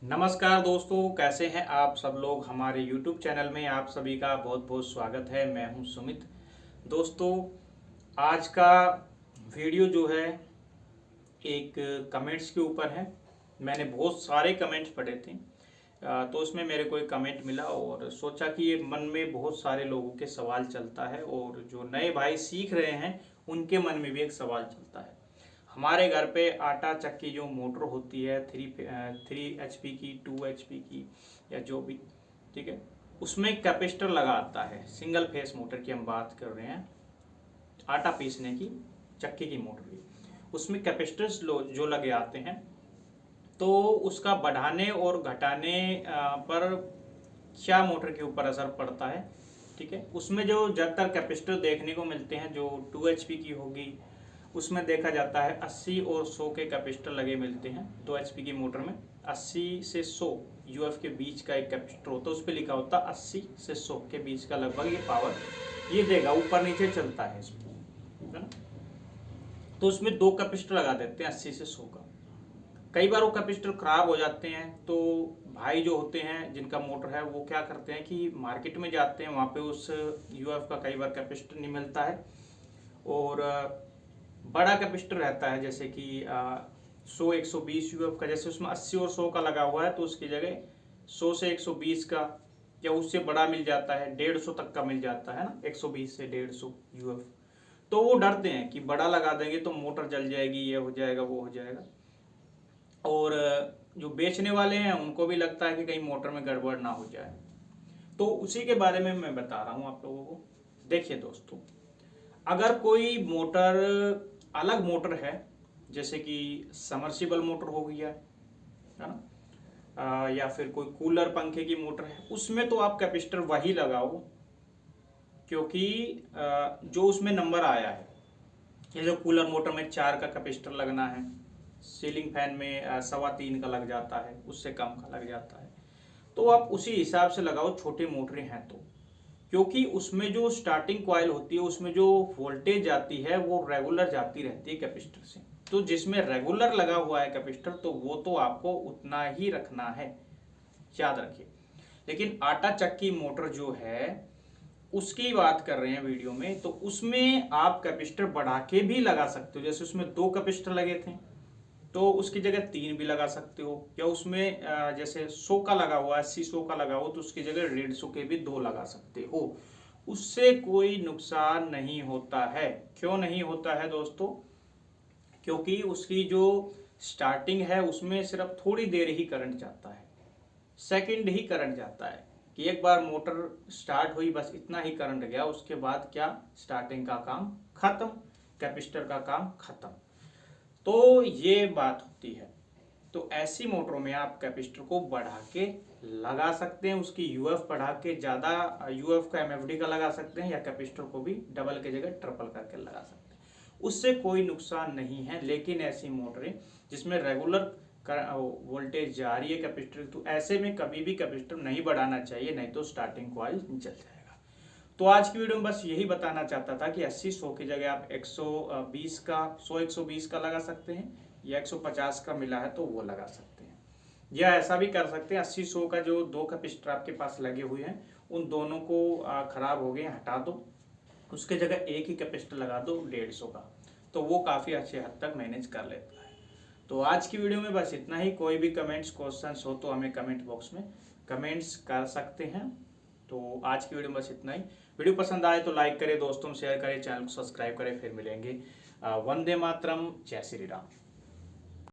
नमस्कार दोस्तों, कैसे हैं आप सब लोग। हमारे YouTube चैनल में आप सभी का बहुत बहुत स्वागत है। मैं हूं सुमित। दोस्तों, आज का वीडियो जो है एक कमेंट्स के ऊपर है। मैंने बहुत सारे कमेंट्स पढ़े थे, तो उसमें मेरे को एक कमेंट मिला और सोचा कि ये मन में बहुत सारे लोगों के सवाल चलता है और जो नए भाई सीख रहे हैं उनके मन में भी एक सवाल चलता है। हमारे घर पे आटा चक्की जो मोटर होती है 3 HP की, 2 HP की या जो भी, ठीक है, उसमें कैपेसिटर लगा आता है। सिंगल फेस मोटर की हम बात कर रहे हैं, आटा पीसने की चक्की की मोटर की। उसमें कैपेसिटर्स जो लगे आते हैं, तो उसका बढ़ाने और घटाने पर क्या मोटर के ऊपर असर पड़ता है। ठीक है, उसमें जो ज़्यादातर कैपेसिटर देखने को मिलते हैं जो 2 HP की होगी, उसमें देखा जाता है 80 और 100 के कैपेसिटर लगे मिलते हैं। 2 HP की मोटर में 80 से 100 UF के बीच का एक कैपेसिटर होता है। उस पर लिखा होता है 80 से 100 के बीच का लगभग ये पावर ये देगा, ऊपर नीचे चलता है इसमें, है ना। तो उसमें 2 कैपेसिटर लगा देते हैं 80 से 100 का। कई बार वो कैपेसिटर खराब हो जाते हैं, तो भाई जो होते हैं जिनका मोटर है वो क्या करते हैं कि मार्केट में जाते हैं, वहाँ पे उस UF का कई बार कैपेसिटर नहीं मिलता है और बड़ा कैपेसिटर रहता है, जैसे कि 100-120 UF का। जैसे उसमें 80 और 100 का लगा हुआ है, तो उसकी जगह 100 से 120 का या उससे बड़ा मिल जाता है, 150 तक का मिल जाता है ना, 120 से 150 UF। तो वो डरते हैं कि बड़ा लगा देंगे तो मोटर जल जाएगी, ये हो जाएगा, वो हो जाएगा। और जो बेचने वाले हैं उनको भी लगता है कि कहीं मोटर में गड़बड़ ना हो जाए। तो उसी के बारे में मैं बता रहा हूँ आप लोगों को। देखिए दोस्तों, अगर कोई मोटर अलग मोटर है, जैसे कि समर्सिबल मोटर हो गया है ना, या फिर कोई कूलर पंखे की मोटर है, उसमें तो आप कैपेसिटर वही लगाओ, क्योंकि जो उसमें नंबर आया है। ये जो कूलर मोटर में 4 का कैपेसिटर लगना है, सीलिंग फैन में 3.25 का लग जाता है, उससे कम का लग जाता है, तो आप उसी हिसाब से लगाओ, छोटे मोटरें हैं तो। क्योंकि उसमें जो स्टार्टिंग कॉइल होती है, उसमें जो वोल्टेज जाती है वो रेगुलर जाती रहती है कैपेसिटर से। तो जिसमें रेगुलर लगा हुआ है कैपेसिटर, तो वो तो आपको उतना ही रखना है, याद रखिए। लेकिन आटा चक्की मोटर जो है उसकी बात कर रहे हैं वीडियो में, तो उसमें आप कैपेसिटर बढ़ा के भी लगा सकते हो। जैसे उसमें 2 कैपेसिटर लगे थे, तो उसकी जगह 3 भी लगा सकते हो। या उसमें जैसे 100 का लगा हुआ है, 80-100 का लगा हो, तो उसकी जगह 150 के भी 2 लगा सकते हो। उससे कोई नुकसान नहीं होता है। क्यों नहीं होता है दोस्तों? क्योंकि उसकी जो स्टार्टिंग है उसमें सिर्फ थोड़ी देर ही करंट जाता है, सेकंड ही करंट जाता है, कि एक बार मोटर स्टार्ट हुई बस इतना ही करंट गया, उसके बाद क्या, स्टार्टिंग का काम खत्म, कैपेसिटर का काम खत्म। तो ये बात होती है। तो ऐसी मोटरों में आप कैपेसिटर को बढ़ा के लगा सकते हैं, उसकी यूएफ बढ़ा के, ज़्यादा यूएफ का MFD का लगा सकते हैं, या कैपेसिटर को भी डबल के जगह ट्रिपल करके लगा सकते हैं। उससे कोई नुकसान नहीं है। लेकिन ऐसी मोटरें जिसमें रेगुलर वोल्टेज जा रही है कैपेसिटर, तो ऐसे में कभी भी कैपेसिटर नहीं बढ़ाना चाहिए, नहीं तो स्टार्टिंग कॉइल जल जाएगा। तो आज की वीडियो में बस यही बताना चाहता था कि 80-100 की जगह आप 120 का, 100-120 का लगा सकते हैं, या 150 का मिला है तो वो लगा सकते हैं। या ऐसा भी कर सकते हैं, 80-100 का जो 2 कैपेसिटर आपके पास लगे हुए हैं, उन दोनों को खराब हो गए हटा दो, उसके जगह एक ही कैपेसिटर लगा दो 150 का, तो वो काफ़ी अच्छे हद तक मैनेज कर लेता है। तो आज की वीडियो में बस इतना ही। कोई भी कमेंट्स क्वेश्चंस हो तो हमें कमेंट बॉक्स में कमेंट्स कर सकते हैं। तो आज की वीडियो में बस इतना ही। वीडियो पसंद आए तो लाइक करें, दोस्तों में शेयर करें, चैनल को सब्सक्राइब करें। फिर मिलेंगे। वंदे मातरम, जय श्री राम।